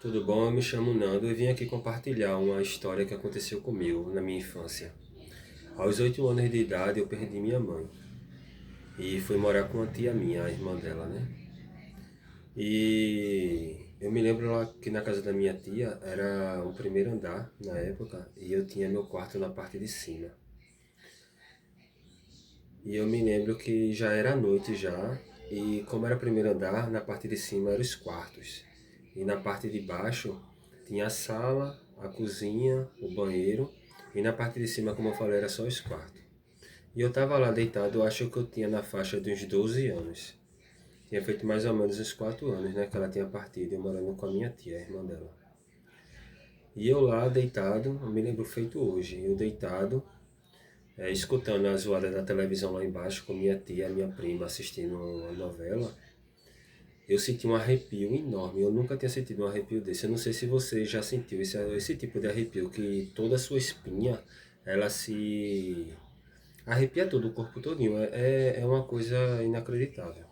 Tudo bom? Eu me chamo Nando e vim aqui compartilhar uma história que aconteceu comigo na minha infância. Aos 8 anos de idade eu perdi minha mãe e fui morar com uma tia minha, a irmã dela, né? E eu me lembro lá que na casa da minha tia era o primeiro andar na época e eu tinha meu quarto na parte de cima. E eu me lembro que já era noite já e como era o primeiro andar, na parte de cima eram os quartos. E na parte de baixo tinha a sala, a cozinha, o banheiro. E na parte de cima, como eu falei, era só os quartos. E eu tava lá deitado, eu acho que eu tinha na faixa de uns 12 anos. Tinha feito mais ou menos uns 4 anos, né, que ela tinha partido, eu morando com a minha tia, a irmã dela. E eu lá deitado, eu me lembro feito hoje, eu deitado, escutando a zoada da televisão lá embaixo com minha tia, minha prima assistindo uma novela. Eu senti um arrepio enorme. Eu nunca tinha sentido um arrepio desse. Eu não sei se você já sentiu esse tipo de arrepio, que toda a sua espinha, ela se arrepia todo o corpo todinho. É uma coisa inacreditável.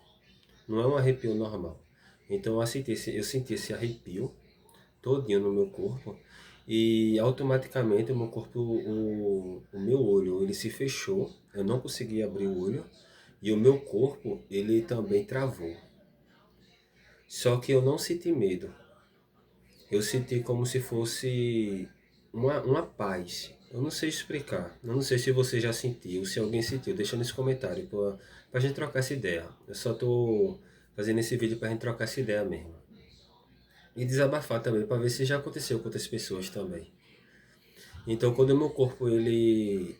Não é um arrepio normal. Então eu senti esse arrepio todinho no meu corpo e automaticamente o meu corpo, o meu olho, ele se fechou. Eu não consegui abrir o olho e o meu corpo, ele também travou. Só que eu não senti medo. Eu senti como se fosse uma paz. Eu não sei explicar. Eu não sei se você já sentiu, se alguém sentiu. Deixa nos comentários pra gente trocar essa ideia. Eu só tô fazendo esse vídeo pra gente trocar essa ideia mesmo. E desabafar também, pra ver se já aconteceu com outras pessoas também. Então, quando o meu corpo ele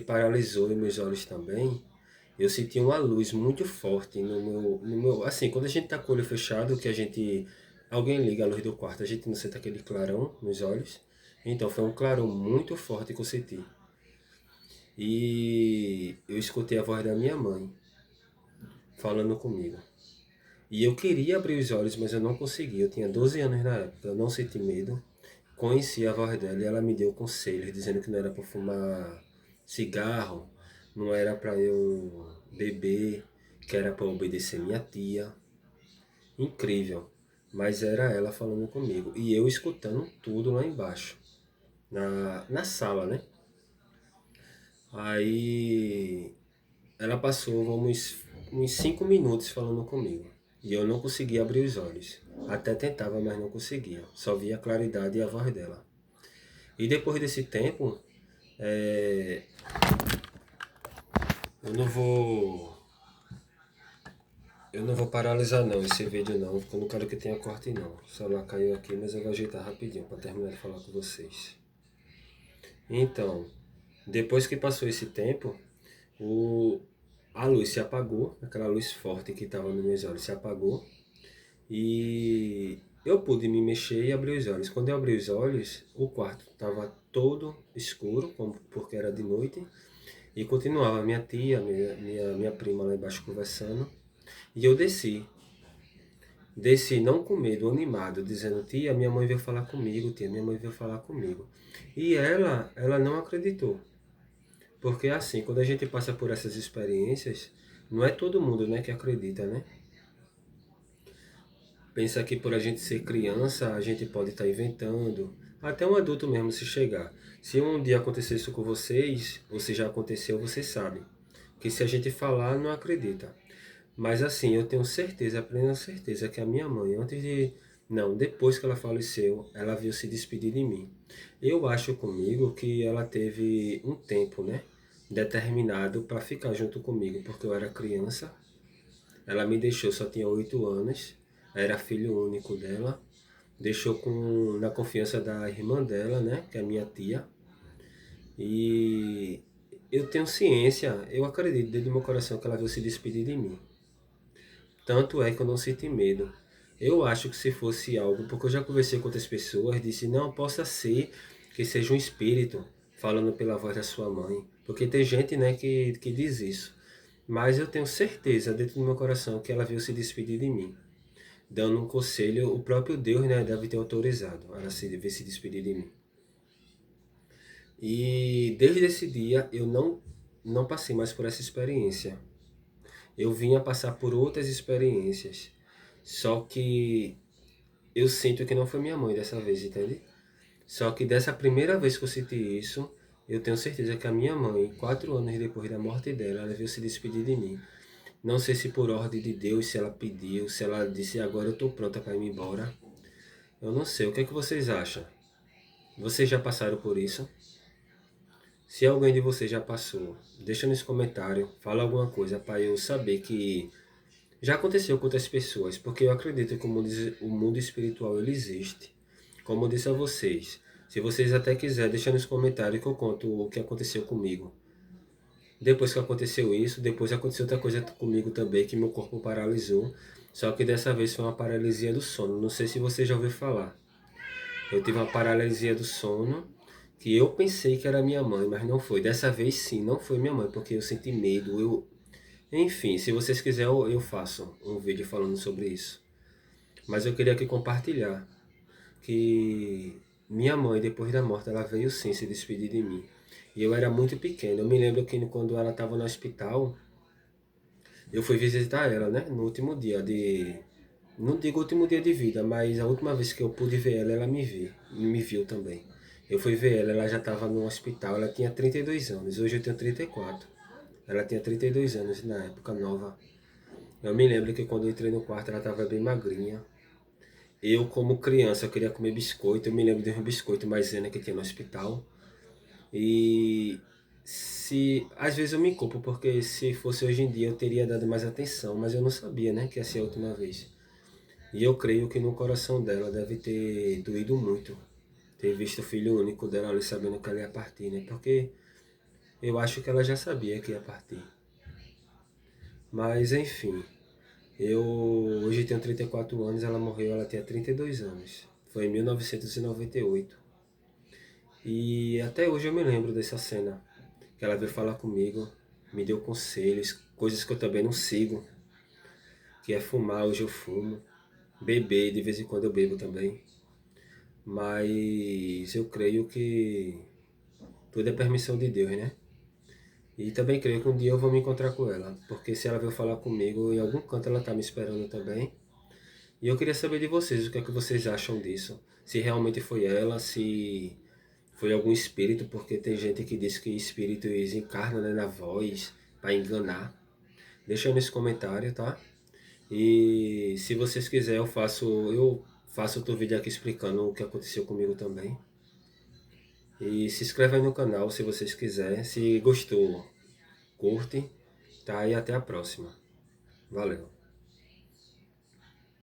paralisou e meus olhos também, eu senti uma luz muito forte no meu. Assim, quando a gente tá com o olho fechado, que a gente. Alguém liga a luz do quarto, a gente não sente aquele clarão nos olhos. Então, foi um clarão muito forte que eu senti. E eu escutei a voz da minha mãe falando comigo. E eu queria abrir os olhos, mas eu não consegui. Eu tinha 12 anos na época, eu não senti medo. Conheci a voz dela e ela me deu conselhos, dizendo que não era para fumar cigarro, não era para eu beber, que era para obedecer minha tia. Incrível. Mas era ela falando comigo. E eu escutando tudo lá embaixo, na sala, né? Aí ela passou uns 5 minutos falando comigo. E eu não conseguia abrir os olhos. Até tentava, mas não conseguia. Só via a claridade e a voz dela. E depois desse tempo, é, eu não vou. Eu não vou paralisar não esse vídeo não, porque eu não quero que tenha corte não. O celular caiu aqui, mas eu vou ajeitar rapidinho para terminar de falar com vocês. Então, depois que passou esse tempo, o, a luz se apagou, aquela luz forte que estava nos meus olhos se apagou e eu pude me mexer e abrir os olhos. Quando eu abri os olhos, o quarto estava todo escuro, porque era de noite, e continuava minha tia, minha prima lá embaixo conversando. E eu desci. Desci não com medo, animado, dizendo, tia, minha mãe veio falar comigo, tia, minha mãe veio falar comigo. E ela não acreditou. Porque assim, quando a gente passa por essas experiências, não é todo mundo, né, que acredita, né? Pensa que por a gente ser criança, a gente pode estar inventando. Até um adulto mesmo se chegar. Se um dia acontecer isso com vocês, ou se já aconteceu, vocês sabem. Que se a gente falar, não acredita. Mas assim, eu tenho certeza, plena certeza, que a minha mãe, antes de. Não, depois que ela faleceu, ela veio se despedir de mim. Eu acho comigo que ela teve um tempo, né? Determinado para ficar junto comigo, porque eu era criança. Ela me deixou, só tinha 8 anos, era filho único dela. Deixou na confiança da irmã dela, né? Que é a minha tia. E eu tenho ciência, eu acredito dentro do meu coração que ela veio se despedir de mim. Tanto é que eu não senti medo. Eu acho que se fosse algo, porque eu já conversei com outras pessoas, disse, não, possa ser que seja um espírito falando pela voz da sua mãe. Porque tem gente, né, que diz isso. Mas eu tenho certeza dentro do meu coração que ela veio se despedir de mim. Dando um conselho, o próprio Deus, né, deve ter autorizado ela vir se despedir de mim. E desde esse dia eu não passei mais por essa experiência. Eu vinha passar por outras experiências. Só que eu sinto que não foi minha mãe dessa vez, entende? Só que dessa primeira vez que eu senti isso, eu tenho certeza que a minha mãe, 4 anos depois da morte dela, ela veio se despedir de mim. Não sei se por ordem de Deus, se ela pediu, se ela disse agora eu tô pronta para ir embora. Eu não sei. O que é que vocês acham? Vocês já passaram por isso? Se alguém de vocês já passou, deixa nos comentários, fala alguma coisa para eu saber que já aconteceu com outras pessoas, porque eu acredito que o mundo espiritual ele existe. Como eu disse a vocês, se vocês até quiserem, deixa nos comentários que eu conto o que aconteceu comigo. Depois que aconteceu isso, depois aconteceu outra coisa comigo também, que meu corpo paralisou. Só que dessa vez foi uma paralisia do sono. Não sei se você já ouviu falar. Eu tive uma paralisia do sono, que eu pensei que era minha mãe, mas não foi. Dessa vez sim, não foi minha mãe, porque eu senti medo. Enfim, se vocês quiserem, eu faço um vídeo falando sobre isso. Mas eu queria aqui compartilhar que minha mãe, depois da morte, ela veio sim se despedir de mim. E eu era muito pequeno. Eu me lembro que quando ela estava no hospital, eu fui visitar ela, né? No último dia de... Não digo último dia de vida, mas a última vez que eu pude ver ela, ela me viu também. Eu fui ver ela, ela já estava no hospital, ela tinha 32 anos, hoje eu tenho 34. Ela tinha 32 anos na época, nova. Eu me lembro que quando eu entrei no quarto, ela estava bem magrinha. Eu, como criança, eu queria comer biscoito, eu me lembro de um biscoito maisena que tinha no hospital. E se às vezes eu me culpo, porque se fosse hoje em dia eu teria dado mais atenção, mas eu não sabia, né, que ia ser a última vez. E eu creio que no coração dela deve ter doído muito ter visto o filho único dela ali sabendo que ela ia partir, né? Porque eu acho que ela já sabia que ia partir. Mas enfim, eu hoje tenho 34 anos, ela morreu, ela tinha 32 anos. Foi em 1998. E até hoje eu me lembro dessa cena, que ela veio falar comigo, me deu conselhos, coisas que eu também não sigo, que é fumar, hoje eu fumo, beber, de vez em quando eu bebo também. Mas eu creio que tudo é permissão de Deus, né? E também creio que um dia eu vou me encontrar com ela, porque se ela veio falar comigo, em algum canto ela tá me esperando também. E eu queria saber de vocês, o que é que vocês acham disso? Se realmente foi ela, se foi algum espírito, porque tem gente que diz que espíritos encarnam, né, na voz para enganar. Deixa aí nesse comentário, tá? E se vocês quiserem, eu faço outro vídeo aqui explicando o que aconteceu comigo também. E se inscreve aí no canal se vocês quiserem. Se gostou, curte, tá? E até a próxima. Valeu.